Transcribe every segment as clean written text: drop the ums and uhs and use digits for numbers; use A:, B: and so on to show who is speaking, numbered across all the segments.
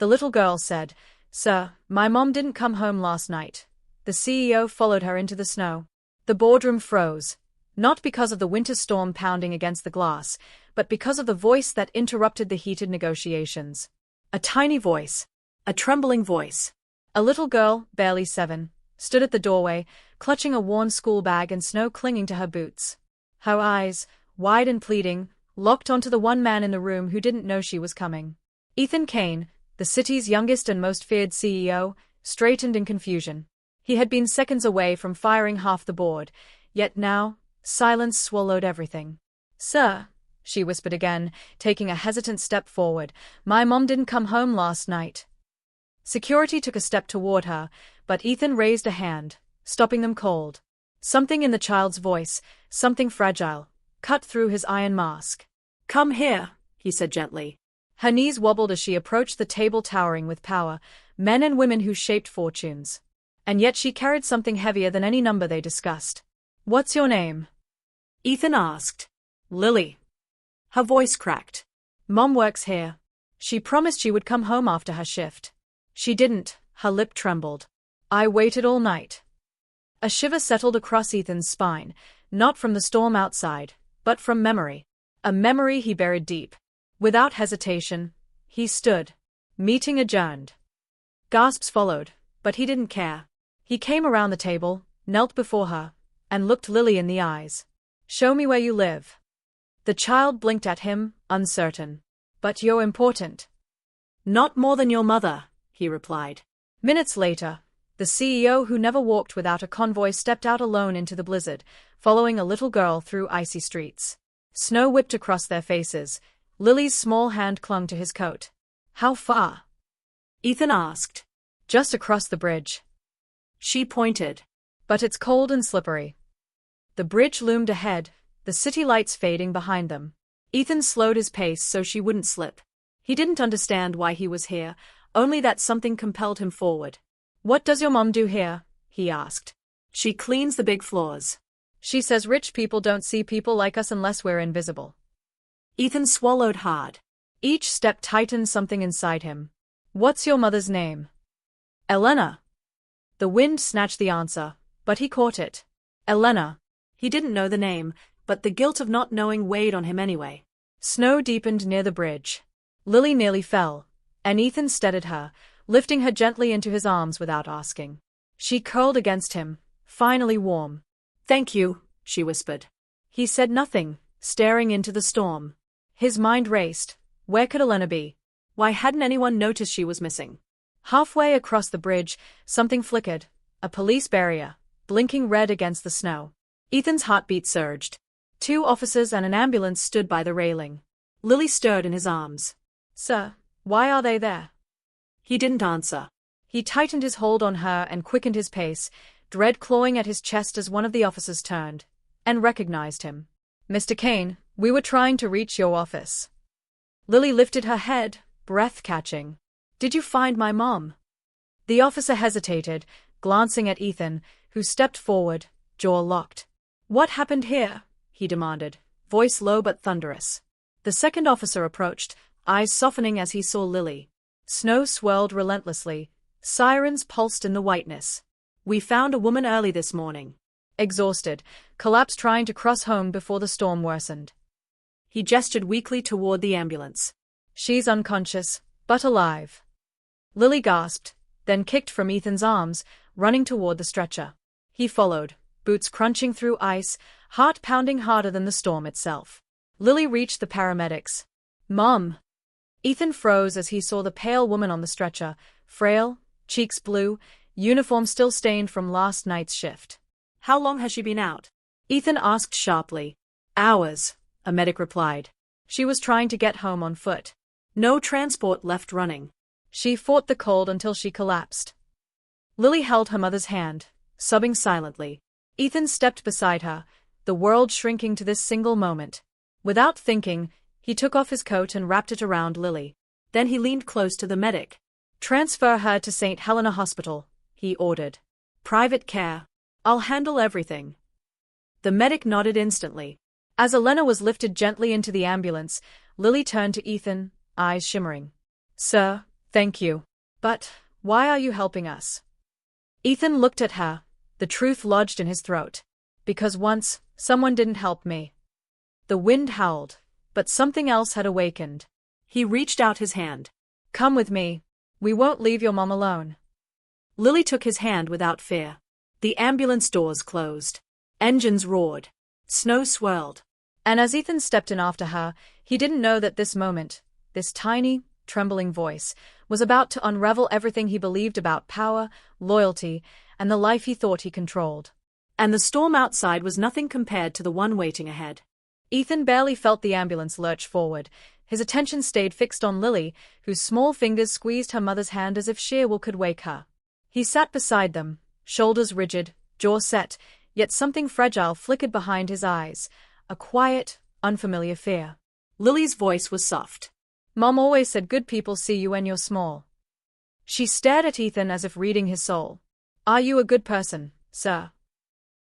A: The little girl said, "Sir, my mom didn't come home last night." The CEO followed her into the snow. The boardroom froze, not because of the winter storm pounding against the glass, but because of the voice that interrupted the heated negotiations. A tiny voice. A trembling voice. A little girl, barely 7, stood at the doorway, clutching a worn school bag and snow clinging to her boots. Her eyes, wide and pleading, locked onto the one man in the room who didn't know she was coming. Ethan Kane, the city's youngest and most feared CEO, straightened in confusion. He had been seconds away from firing half the board, yet now, silence swallowed everything. "Sir," she whispered again, taking a hesitant step forward, "my mom didn't come home last night." Security took a step toward her, but Ethan raised a hand, stopping them cold. Something in the child's voice, something fragile, cut through his iron mask. "Come here," he said gently. Her knees wobbled as she approached the table towering with power, men and women who shaped fortunes. And yet she carried something heavier than any number they discussed. "What's your name?" Ethan asked. "Lily." Her voice cracked. "Mom works here. She promised she would come home after her shift. She didn't," her lip trembled. "I waited all night." A shiver settled across Ethan's spine, not from the storm outside, but from memory. A memory he buried deep. Without hesitation, he stood. Meeting adjourned. Gasps followed, but he didn't care. He came around the table, knelt before her, and looked Lily in the eyes. "Show me where you live." The child blinked at him, uncertain. "But you're important." "Not more than your mother," he replied. Minutes later, the CEO who never walked without a convoy stepped out alone into the blizzard, following a little girl through icy streets. Snow whipped across their faces. Lily's small hand clung to his coat. "How far?" Ethan asked. "Just across the bridge." She pointed. "But it's cold and slippery." The bridge loomed ahead, the city lights fading behind them. Ethan slowed his pace so she wouldn't slip. He didn't understand why he was here, only that something compelled him forward. "What does your mom do here?" he asked. "She cleans the big floors. She says rich people don't see people like us unless we're invisible." Ethan swallowed hard. Each step tightened something inside him. "What's your mother's name?" "Elena." The wind snatched the answer, but he caught it. Elena. He didn't know the name, but the guilt of not knowing weighed on him anyway. Snow deepened near the bridge. Lily nearly fell, and Ethan steadied her, lifting her gently into his arms without asking. She curled against him, finally warm. "Thank you," she whispered. He said nothing, staring into the storm. His mind raced. Where could Elena be? Why hadn't anyone noticed she was missing? Halfway across the bridge, something flickered. A police barrier, blinking red against the snow. Ethan's heartbeat surged. 2 officers and an ambulance stood by the railing. Lily stirred in his arms. "Sir, why are they there?" He didn't answer. He tightened his hold on her and quickened his pace, dread clawing at his chest as one of the officers turned and recognized him. "Mr. Kane, we were trying to reach your office." Lily lifted her head, breath catching. "Did you find my mom?" The officer hesitated, glancing at Ethan, who stepped forward, jaw locked. "What happened here?" he demanded, voice low but thunderous. The second officer approached, eyes softening as he saw Lily. Snow swirled relentlessly. Sirens pulsed in the whiteness. "We found a woman early this morning." Exhausted, collapsed trying to cross home before the storm worsened. He gestured weakly toward the ambulance. "She's unconscious, but alive." Lily gasped, then kicked from Ethan's arms, running toward the stretcher. He followed, boots crunching through ice, heart pounding harder than the storm itself. Lily reached the paramedics. "Mom!" Ethan froze as he saw the pale woman on the stretcher, frail, cheeks blue, uniform still stained from last night's shift. "How long has she been out?" Ethan asked sharply. "Hours," a medic replied. "She was trying to get home on foot. No transport left running. She fought the cold until she collapsed." Lily held her mother's hand, sobbing silently. Ethan stepped beside her, the world shrinking to this single moment. Without thinking, he took off his coat and wrapped it around Lily. Then he leaned close to the medic. "Transfer her to St. Helena Hospital," he ordered. "Private care. I'll handle everything." The medic nodded instantly. As Elena was lifted gently into the ambulance, Lily turned to Ethan, eyes shimmering. "Sir, Thank you. But why are you helping us? Ethan looked at her, the truth lodged in his throat. Because once, someone didn't help me. The wind howled, but something else had awakened. He reached out his hand. Come with me. We won't leave your mom alone. Lily took his hand without fear. The ambulance doors closed. Engines roared. Snow swirled. And as Ethan stepped in after her, he didn't know that this moment, this tiny, trembling voice, was about to unravel everything he believed about power, loyalty, and the life he thought he controlled. And the storm outside was nothing compared to the one waiting ahead. Ethan barely felt the ambulance lurch forward. His attention stayed fixed on Lily, whose small fingers squeezed her mother's hand as if sheer will could wake her. He sat beside them, shoulders rigid, jaw set, yet something fragile flickered behind his eyes, a quiet, unfamiliar fear. Lily's voice was soft. Mom always said good people see you when you're small. She stared at Ethan as if reading his soul. Are you a good person, sir?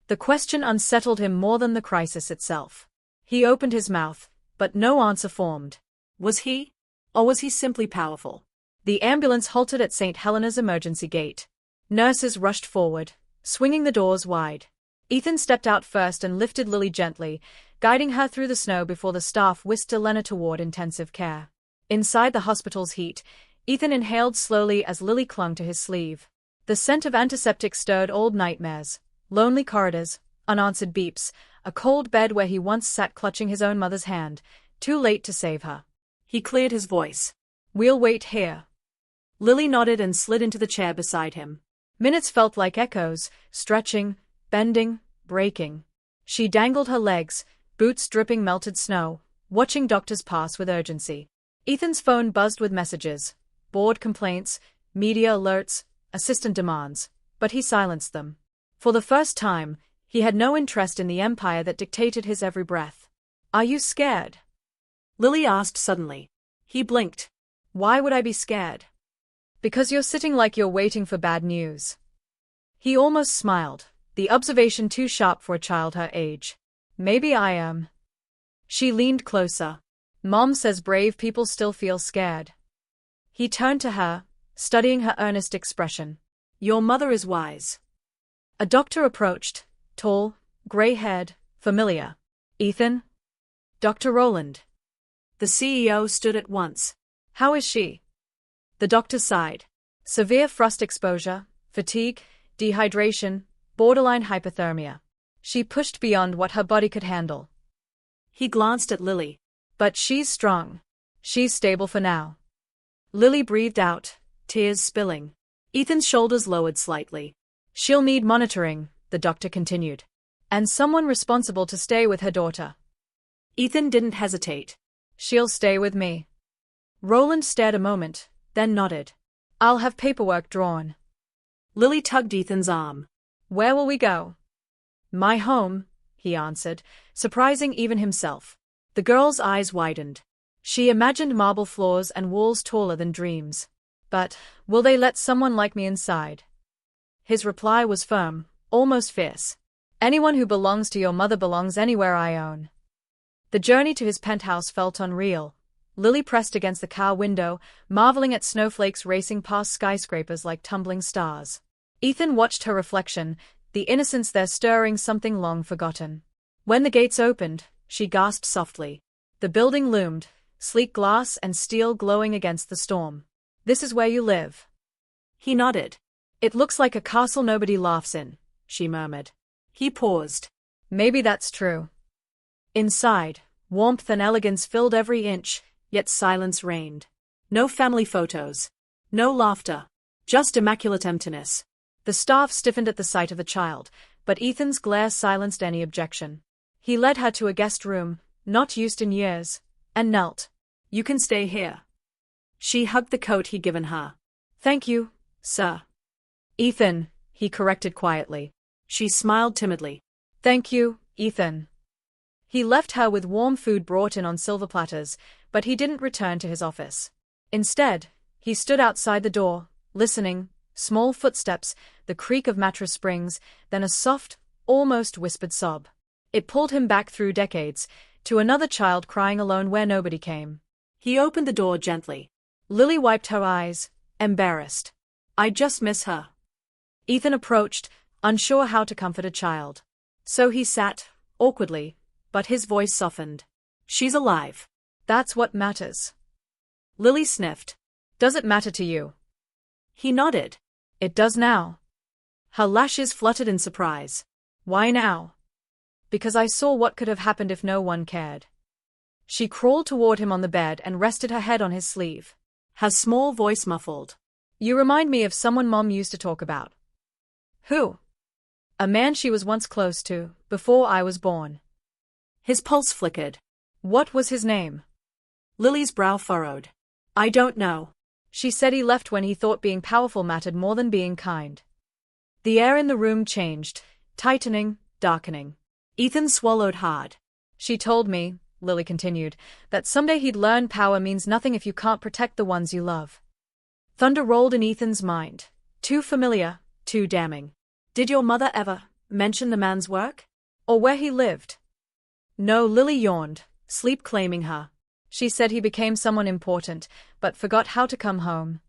A: The question unsettled him more than the crisis itself. He opened his mouth, but no answer formed. Was he? Or was he simply powerful? The ambulance halted at St. Helena's emergency gate. Nurses rushed forward, swinging the doors wide. Ethan stepped out first and lifted Lily gently, guiding her through the snow before the staff whisked Elena toward intensive care. Inside the hospital's heat, Ethan inhaled slowly as Lily clung to his sleeve. The scent of antiseptic stirred old nightmares, lonely corridors, unanswered beeps, a cold bed where he once sat clutching his own mother's hand, too late to save her. He cleared his voice. We'll wait here. Lily nodded and slid into the chair beside him. Minutes felt like echoes, stretching, bending, breaking. She dangled her legs, boots dripping melted snow, watching doctors pass with urgency. Ethan's phone buzzed with messages, board complaints, media alerts, assistant demands, but he silenced them. For the first time, he had no interest in the empire that dictated his every breath. Are you scared? Lily asked suddenly. He blinked. Why would I be scared? Because you're sitting like you're waiting for bad news. He almost smiled, the observation too sharp for a child her age. Maybe I am. She leaned closer. Mom says brave people still feel scared. He turned to her, studying her earnest expression. Your mother is wise. A doctor approached, tall, gray-haired, familiar. Ethan? Dr. Rowland. The CEO stood at once. How is she? The doctor sighed. Severe frost exposure, fatigue, dehydration, borderline hypothermia. She pushed beyond what her body could handle. He glanced at Lily. But she's strong. She's stable for now. Lily breathed out, tears spilling. Ethan's shoulders lowered slightly. She'll need monitoring, the doctor continued. And someone responsible to stay with her daughter. Ethan didn't hesitate. She'll stay with me. Rowland stared a moment, then nodded. I'll have paperwork drawn. Lily tugged Ethan's arm. Where will we go? My home, he answered, surprising even himself. The girl's eyes widened. She imagined marble floors and walls taller than dreams. But, will they let someone like me inside? His reply was firm, almost fierce. Anyone who belongs to your mother belongs anywhere I own. The journey to his penthouse felt unreal. Lily pressed against the car window, marveling at snowflakes racing past skyscrapers like tumbling stars. Ethan watched her reflection, the innocence there stirring something long forgotten. When the gates opened, she gasped softly. The building loomed, sleek glass and steel glowing against the storm. This is where you live. He nodded. It looks like a castle nobody laughs in, she murmured. He paused. Maybe that's true. Inside, warmth and elegance filled every inch, yet silence reigned. No family photos. No laughter. Just immaculate emptiness. The staff stiffened at the sight of the child, but Ethan's glare silenced any objection. He led her to a guest room, not used in years, and knelt. You can stay here. She hugged the coat he'd given her. Thank you, sir. Ethan, he corrected quietly. She smiled timidly. Thank you, Ethan. He left her with warm food brought in on silver platters, but he didn't return to his office. Instead, he stood outside the door, listening, small footsteps, the creak of mattress springs, then a soft, almost whispered sob. It pulled him back through decades, to another child crying alone where nobody came. He opened the door gently. Lily wiped her eyes, embarrassed. I just miss her. Ethan approached, unsure how to comfort a child. So he sat, awkwardly, but his voice softened. She's alive. That's what matters. Lily sniffed. Does it matter to you? He nodded. It does now. Her lashes fluttered in surprise. Why now? Because I saw what could have happened if no one cared. She crawled toward him on the bed and rested her head on his sleeve. Her small voice muffled. You remind me of someone Mom used to talk about. Who? A man she was once close to, before I was born. His pulse flickered. What was his name? Lily's brow furrowed. I don't know. She said he left when he thought being powerful mattered more than being kind. The air in the room changed, tightening, darkening. Ethan swallowed hard. She told me, Lily continued, that someday he'd learn power means nothing if you can't protect the ones you love. Thunder rolled in Ethan's mind. Too familiar, too damning. Did your mother ever mention the man's work? Or where he lived? No, Lily yawned, sleep claiming her. She said he became someone important, but forgot how to come home.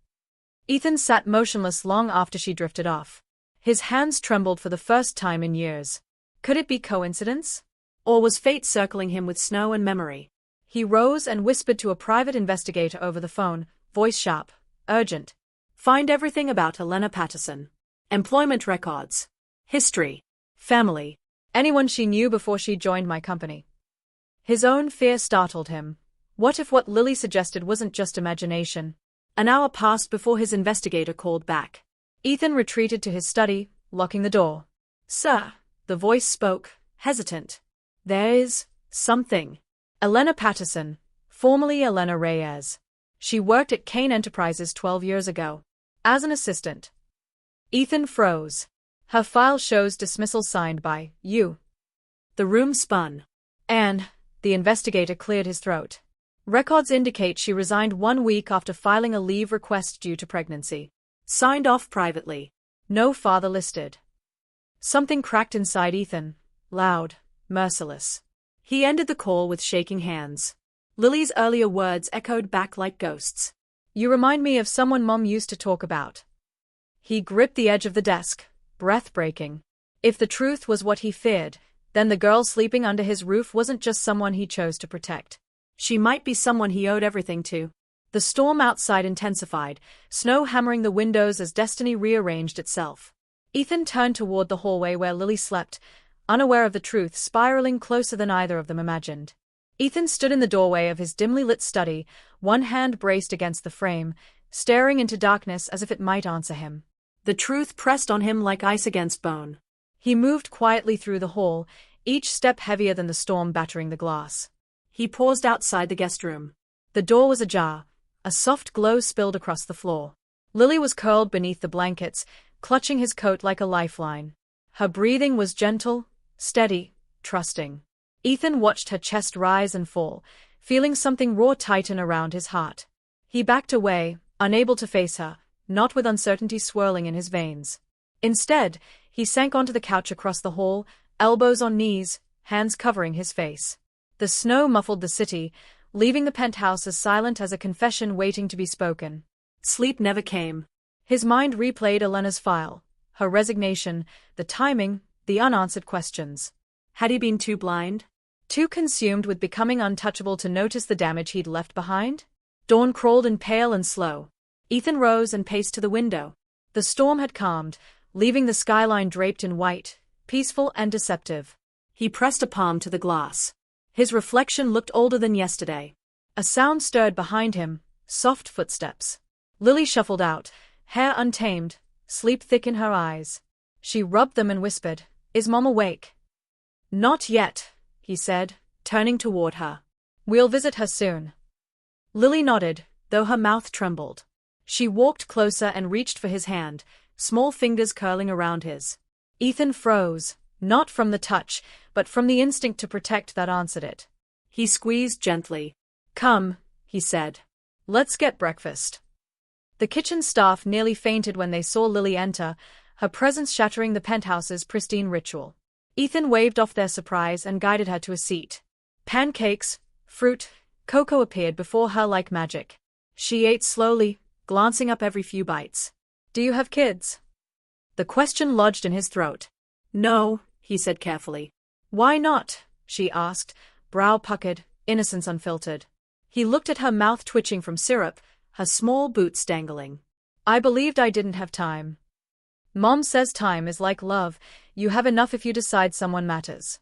A: Ethan sat motionless long after she drifted off. His hands trembled for the first time in years. Could it be coincidence? Or was fate circling him with snow and memory? He rose and whispered to a private investigator over the phone, voice sharp, urgent. Find everything about Elena Patterson. Employment records. History. Family. Anyone she knew before she joined my company. His own fear startled him. What if what Lily suggested wasn't just imagination? An hour passed before his investigator called back. Ethan retreated to his study, locking the door. Sir, the voice spoke, hesitant. There is something. Elena Patterson, formerly Elena Reyes. She worked at Kane Enterprises 12 years ago. As an assistant. Ethan froze. Her file shows dismissal signed by you. The room spun. And the investigator cleared his throat. Records indicate she resigned 1 week after filing a leave request due to pregnancy. Signed off privately. No father listed. Something cracked inside Ethan. Loud, merciless. He ended the call with shaking hands. Lily's earlier words echoed back like ghosts. You remind me of someone Mom used to talk about. He gripped the edge of the desk, breath-breaking. If the truth was what he feared, then the girl sleeping under his roof wasn't just someone he chose to protect. She might be someone he owed everything to. The storm outside intensified, snow hammering the windows as destiny rearranged itself. Ethan turned toward the hallway where Lily slept, unaware of the truth spiraling closer than either of them imagined. Ethan stood in the doorway of his dimly lit study, one hand braced against the frame, staring into darkness as if it might answer him. The truth pressed on him like ice against bone. He moved quietly through the hall, each step heavier than the storm battering the glass. He paused outside the guest room. The door was ajar. A soft glow spilled across the floor. Lily was curled beneath the blankets, clutching his coat like a lifeline. Her breathing was gentle, steady, trusting. Ethan watched her chest rise and fall, feeling something raw tighten around his heart. He backed away, unable to face her, not with uncertainty swirling in his veins. Instead, he sank onto the couch across the hall, elbows on knees, hands covering his face. The snow muffled the city, leaving the penthouse as silent as a confession waiting to be spoken. Sleep never came. His mind replayed Elena's file, her resignation, the timing, the unanswered questions. Had he been too blind? Too consumed with becoming untouchable to notice the damage he'd left behind? Dawn crawled in pale and slow. Ethan rose and paced to the window. The storm had calmed, leaving the skyline draped in white, peaceful and deceptive. He pressed a palm to the glass. His reflection looked older than yesterday. A sound stirred behind him, soft footsteps. Lily shuffled out, hair untamed, sleep thick in her eyes. She rubbed them and whispered, Is Mom awake? Not yet, he said, turning toward her. We'll visit her soon. Lily nodded, though her mouth trembled. She walked closer and reached for his hand, small fingers curling around his. Ethan froze, not from the touch, but from the instinct to protect that answered it. He squeezed gently. Come, he said. Let's get breakfast. The kitchen staff nearly fainted when they saw Lily enter, her presence shattering the penthouse's pristine ritual. Ethan waved off their surprise and guided her to a seat. Pancakes, fruit, cocoa appeared before her like magic. She ate slowly, glancing up every few bites. Do you have kids? The question lodged in his throat. No, he said carefully. Why not? She asked, brow puckered, innocence unfiltered. He looked at her, mouth twitching from syrup, her small boots dangling. I believed I didn't have time. Mom says time is like love, you have enough if you decide someone matters.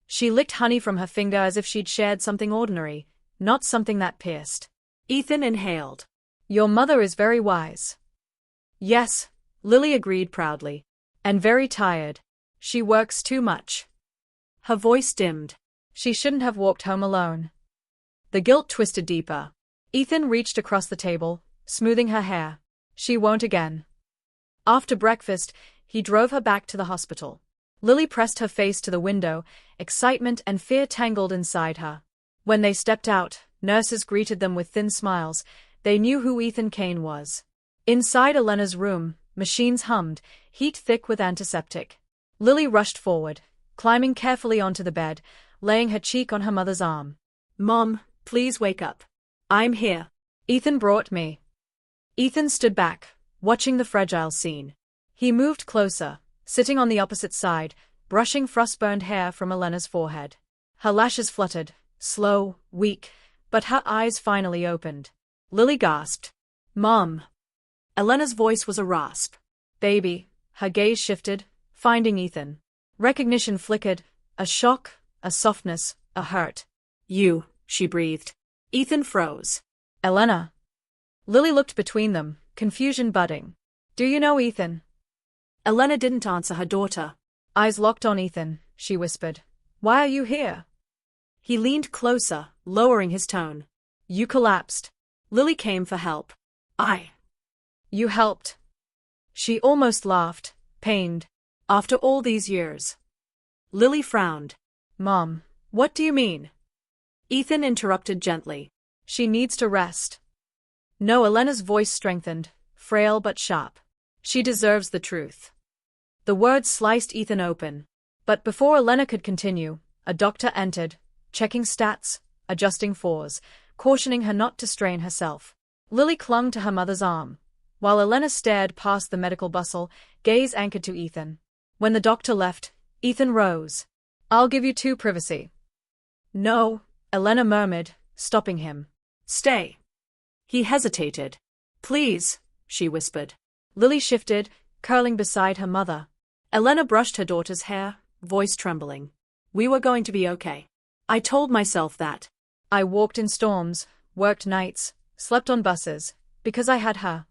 A: She licked honey from her finger as if she'd shared something ordinary, not something that pierced. Ethan inhaled. Your mother is very wise. Yes, Lily agreed proudly. And very tired. She works too much. Her voice dimmed. She shouldn't have walked home alone. The guilt twisted deeper. Ethan reached across the table, smoothing her hair. She won't again. After breakfast, he drove her back to the hospital. Lily pressed her face to the window, excitement and fear tangled inside her. When they stepped out, nurses greeted them with thin smiles. They knew who Ethan Kane was. Inside Elena's room, machines hummed, heat thick with antiseptic. Lily rushed forward, climbing carefully onto the bed, laying her cheek on her mother's arm. Mom, please wake up. I'm here. Ethan brought me. Ethan stood back, watching the fragile scene. He moved closer, sitting on the opposite side, brushing frost-burned hair from Elena's forehead. Her lashes fluttered, slow, weak, but her eyes finally opened. Lily gasped. Mom. Elena's voice was a rasp. Baby. Her gaze shifted, finding Ethan. Recognition flickered, a shock, a softness, a hurt. You, she breathed. Ethan froze. Elena. Lily looked between them, confusion budding. Do you know Ethan? Elena didn't answer her daughter. Eyes locked on Ethan, she whispered. Why are you here? He leaned closer, lowering his tone. You collapsed. Lily came for help. You helped. She almost laughed, pained. After all these years. Lily frowned. Mom, what do you mean? Ethan interrupted gently. She needs to rest. No, Elena's voice strengthened, frail but sharp. She deserves the truth. The words sliced Ethan open. But before Elena could continue, a doctor entered, checking stats, adjusting fours, cautioning her not to strain herself. Lily clung to her mother's arm, while Elena stared past the medical bustle, gaze anchored to Ethan. When the doctor left, Ethan rose. I'll give you 2 privacy. No, Elena murmured, stopping him. Stay. He hesitated. Please, she whispered. Lily shifted, curling beside her mother. Elena brushed her daughter's hair, voice trembling. We were going to be okay. I told myself that. I walked in storms, worked nights, slept on buses, because I had her.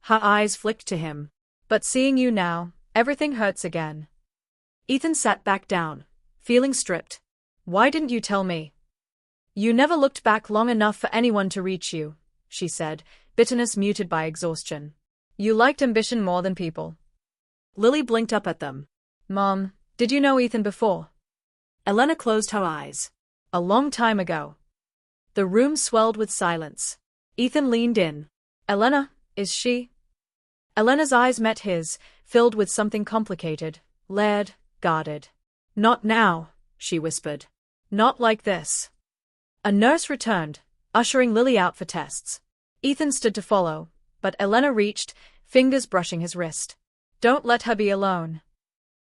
A: Her eyes flicked to him. But seeing you now, everything hurts again. Ethan sat back down, feeling stripped. Why didn't you tell me? You never looked back long enough for anyone to reach you, she said, bitterness muted by exhaustion. You liked ambition more than people. Lily blinked up at them. Mom, did you know Ethan before? Elena closed her eyes. A long time ago. The room swelled with silence. Ethan leaned in. Elena, is she? Elena's eyes met his, filled with something complicated, layered, guarded. Not now, she whispered. Not like this. A nurse returned, ushering Lily out for tests. Ethan stood to follow, but Elena reached, fingers brushing his wrist. Don't let her be alone.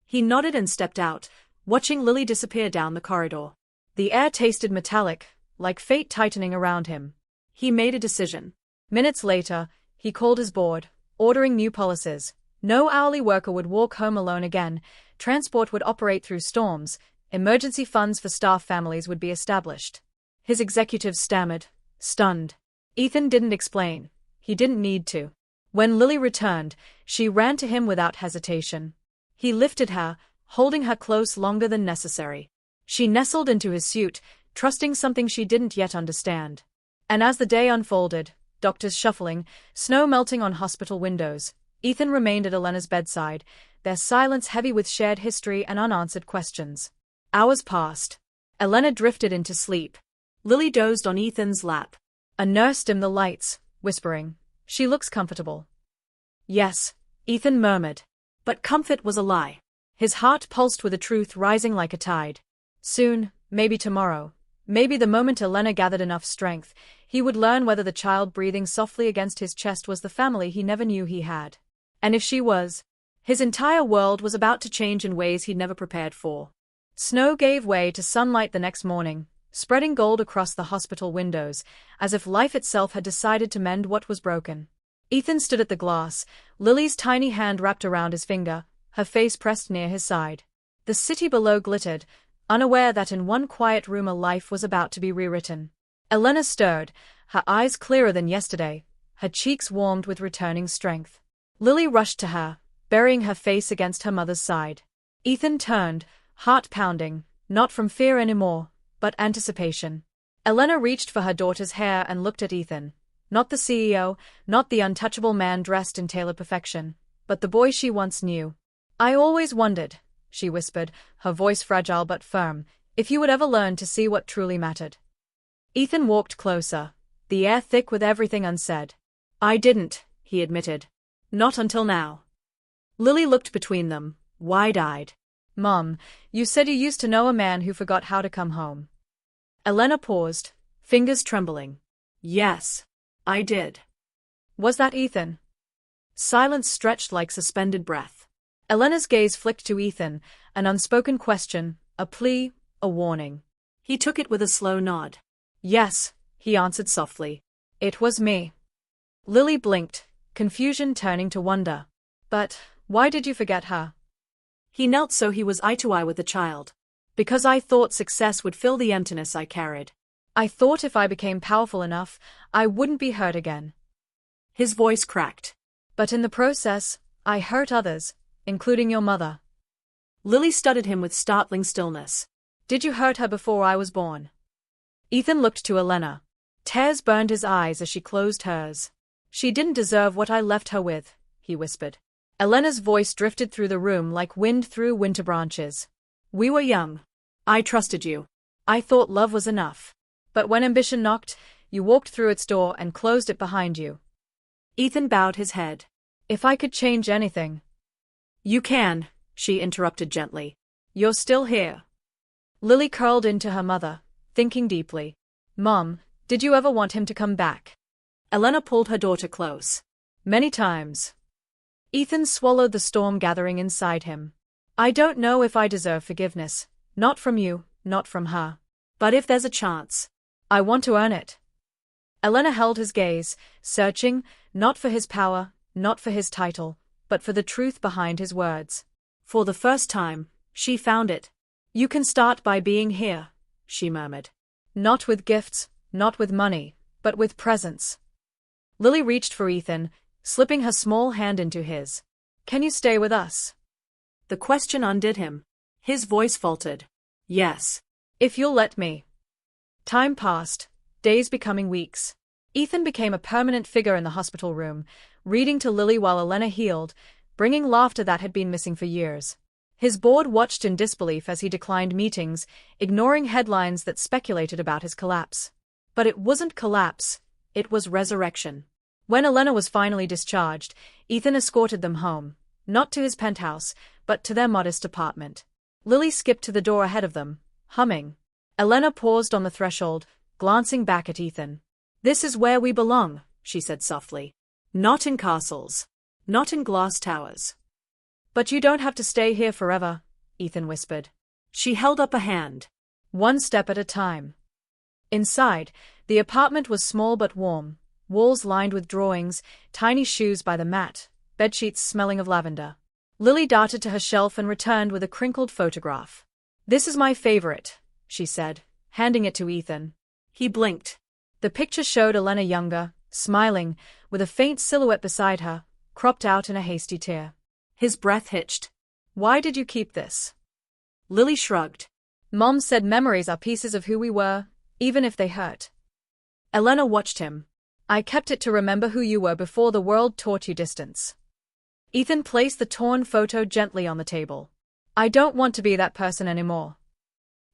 A: He nodded and stepped out, watching Lily disappear down the corridor. The air tasted metallic, like fate tightening around him. He made a decision. Minutes later, he called his board, ordering new policies. No hourly worker would walk home alone again, transport would operate through storms, emergency funds for staff families would be established. His executives stammered, stunned. Ethan didn't explain. He didn't need to. When Lily returned, she ran to him without hesitation. He lifted her, holding her close longer than necessary. She nestled into his suit, trusting something she didn't yet understand. And as the day unfolded, doctors shuffling, snow melting on hospital windows, Ethan remained at Elena's bedside, their silence heavy with shared history and unanswered questions. Hours passed. Elena drifted into sleep. Lily dozed on Ethan's lap. A nurse dimmed the lights, whispering, "She looks comfortable." Yes, Ethan murmured. But comfort was a lie. His heart pulsed with a truth rising like a tide. Soon, maybe tomorrow, maybe the moment Elena gathered enough strength, He would learn whether the child breathing softly against his chest was the family he never knew he had. And if she was, his entire world was about to change in ways he'd never prepared for. Snow gave way to sunlight the next morning, spreading gold across the hospital windows, as if life itself had decided to mend what was broken. Ethan stood at the glass, Lily's tiny hand wrapped around his finger, her face pressed near his side. The city below glittered, unaware that in one quiet room a life was about to be rewritten. Elena stirred, her eyes clearer than yesterday, her cheeks warmed with returning strength. Lily rushed to her, burying her face against her mother's side. Ethan turned, heart pounding, not from fear anymore, but anticipation. Elena reached for her daughter's hair and looked at Ethan. Not the CEO, not the untouchable man dressed in tailored perfection, but the boy she once knew. "I always wondered," she whispered, her voice fragile but firm, "if you would ever learn to see what truly mattered." Ethan walked closer, the air thick with everything unsaid. "I didn't," he admitted. "Not until now." Lily looked between them, wide-eyed. "Mom, you said you used to know a man who forgot how to come home." Elena paused, fingers trembling. "Yes, I did." "Was that Ethan?" Silence stretched like suspended breath. Elena's gaze flicked to Ethan, an unspoken question, a plea, a warning. He took it with a slow nod. "Yes," he answered softly. "It was me." Lily blinked, confusion turning to wonder. "But why did you forget her?" He knelt so he was eye to eye with the child. "Because I thought success would fill the emptiness I carried. I thought if I became powerful enough, I wouldn't be hurt again." His voice cracked. "But in the process, I hurt others, including your mother." Lily studied him with startling stillness. "Did you hurt her before I was born?" Ethan looked to Elena. Tears burned his eyes as she closed hers. "She didn't deserve what I left her with," he whispered. Elena's voice drifted through the room like wind through winter branches. "We were young. I trusted you. I thought love was enough. But when ambition knocked, you walked through its door and closed it behind you." Ethan bowed his head. "If I could change anything—" "You can," she interrupted gently. "You're still here." Lily curled into her mother, thinking deeply. "Mom, did you ever want him to come back?" Elena pulled her daughter close. "Many times." Ethan swallowed the storm gathering inside him. "I don't know if I deserve forgiveness, not from you, not from her. But if there's a chance, I want to earn it." Elena held his gaze, searching, not for his power, not for his title, but for the truth behind his words. For the first time, she found it. "You can start by being here," she murmured. "Not with gifts, not with money, but with presence." Lily reached for Ethan, slipping her small hand into his. "Can you stay with us?" The question undid him. His voice faltered. "Yes. If you'll let me." Time passed, days becoming weeks. Ethan became a permanent figure in the hospital room, reading to Lily while Elena healed, bringing laughter that had been missing for years. His board watched in disbelief as he declined meetings, ignoring headlines that speculated about his collapse. But it wasn't collapse, it was resurrection. When Elena was finally discharged, Ethan escorted them home, not to his penthouse, but to their modest apartment. Lily skipped to the door ahead of them, humming. Elena paused on the threshold, glancing back at Ethan. "This is where we belong," she said softly. "Not in castles. Not in glass towers." "But you don't have to stay here forever," Ethan whispered. She held up a hand. "One step at a time." Inside, the apartment was small but warm, walls lined with drawings, tiny shoes by the mat, bedsheets smelling of lavender. Lily darted to her shelf and returned with a crinkled photograph. "This is my favorite," she said, handing it to Ethan. He blinked. The picture showed Elena younger, smiling, with a faint silhouette beside her, cropped out in a hasty tear. His breath hitched. "Why did you keep this?" Lily shrugged. "Mom said memories are pieces of who we were, even if they hurt." Elena watched him. "I kept it to remember who you were before the world taught you distance." Ethan placed the torn photo gently on the table. "I don't want to be that person anymore."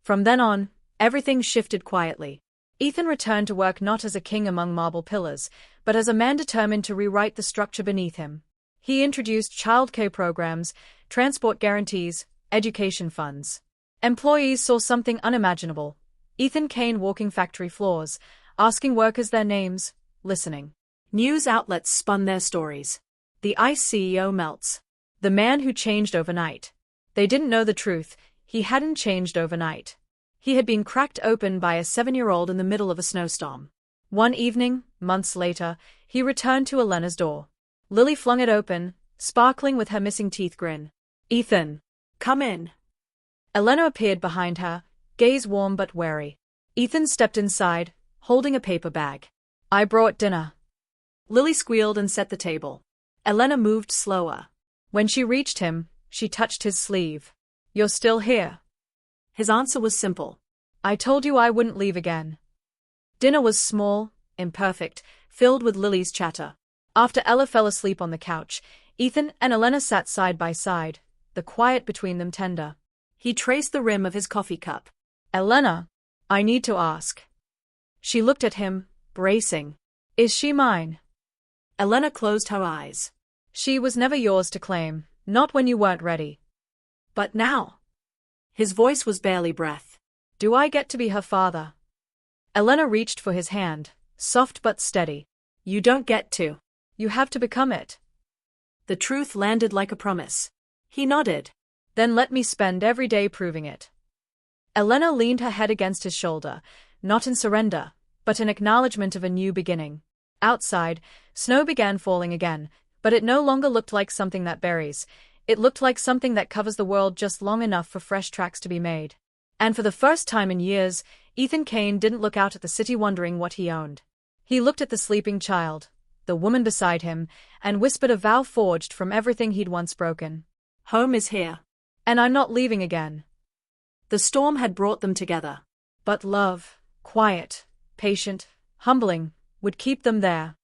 A: From then on, everything shifted quietly. Ethan returned to work not as a king among marble pillars, but as a man determined to rewrite the structure beneath him. He introduced childcare programs, transport guarantees, education funds. Employees saw something unimaginable. Ethan Kane walking factory floors, asking workers their names, listening. News outlets spun their stories. The ICE CEO melts. The man who changed overnight. They didn't know the truth. He hadn't changed overnight. He had been cracked open by a 7-year-old in the middle of a snowstorm. One evening, months later, he returned to Elena's door. Lily flung it open, sparkling with her missing teeth grin. "Ethan, come in." Elena appeared behind her, gaze warm but wary. Ethan stepped inside, holding a paper bag. "I brought dinner." Lily squealed and set the table. Elena moved slower. When she reached him, she touched his sleeve. "You're still here?" His answer was simple. "I told you I wouldn't leave again." Dinner was small, imperfect, filled with Lily's chatter. After Ella fell asleep on the couch, Ethan and Elena sat side by side, the quiet between them tender. He traced the rim of his coffee cup. "Elena, I need to ask." She looked at him, bracing. "Is she mine?" Elena closed her eyes. "She was never yours to claim, not when you weren't ready." "But now?" His voice was barely breath. "Do I get to be her father?" Elena reached for his hand, soft but steady. "You don't get to. You have to become it." The truth landed like a promise. He nodded. "Then let me spend every day proving it." Elena leaned her head against his shoulder, not in surrender, but in acknowledgement of a new beginning. Outside, snow began falling again, but it no longer looked like something that buries. It looked like something that covers the world just long enough for fresh tracks to be made. And for the first time in years, Ethan Kane didn't look out at the city wondering what he owned. He looked at the sleeping child, the woman beside him, and whispered a vow forged from everything he'd once broken. "Home is here. And I'm not leaving again." The storm had brought them together. But love, quiet, patient, humbling, would keep them there.